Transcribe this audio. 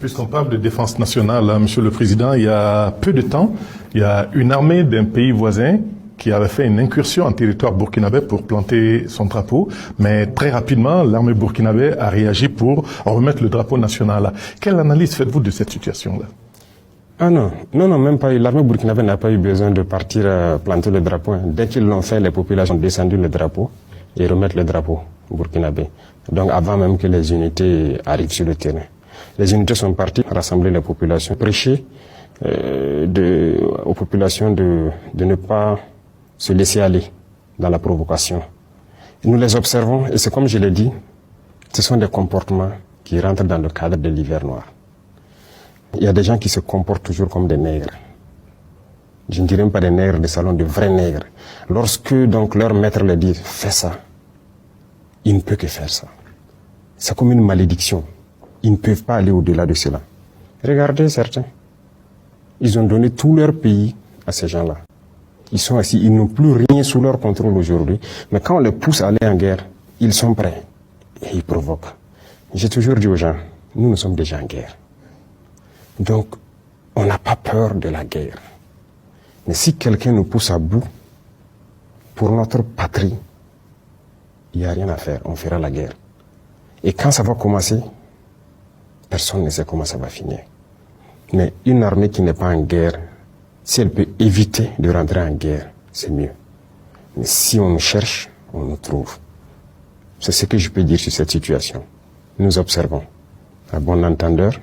Puisqu'on parle de défense nationale, Monsieur le Président, il y a peu de temps, il y a une armée d'un pays voisin qui avait fait une incursion en territoire burkinabé pour planter son drapeau, mais très rapidement, l'armée burkinabé a réagi pour remettre le drapeau national. Quelle analyse faites-vous de cette situation-là? Ah non, même pas. L'armée burkinabé n'a pas eu besoin de partir planter le drapeau. Dès qu'ils l'ont fait, les populations ont descendu le drapeau et remettre le drapeau burkinabé. Donc avant même que les unités arrivent sur le terrain. Les unités sont parties rassembler les populations, prêcher aux populations de ne pas se laisser aller dans la provocation. Nous les observons et c'est comme je l'ai dit, ce sont des comportements qui rentrent dans le cadre de l'hiver noir. Il y a des gens qui se comportent toujours comme des nègres. Je ne dirais même pas des nègres de salon, de vrais nègres. Lorsque donc leur maître leur dit « fais ça », il ne peut que faire ça. C'est comme une malédiction. Ils ne peuvent pas aller au-delà de cela. Regardez certains. Ils ont donné tout leur pays à ces gens-là. Ils sont assis, ils n'ont plus rien sous leur contrôle aujourd'hui. Mais quand on les pousse à aller en guerre, ils sont prêts. Et ils provoquent. J'ai toujours dit aux gens, nous sommes déjà en guerre. Donc, on n'a pas peur de la guerre. Mais si quelqu'un nous pousse à bout, pour notre patrie, il n'y a rien à faire, on fera la guerre. Et quand ça va commencer, personne ne sait comment ça va finir. Mais une armée qui n'est pas en guerre, si elle peut éviter de rentrer en guerre, c'est mieux. Mais si on nous cherche, on nous trouve. C'est ce que je peux dire sur cette situation. Nous observons. À bon entendeur,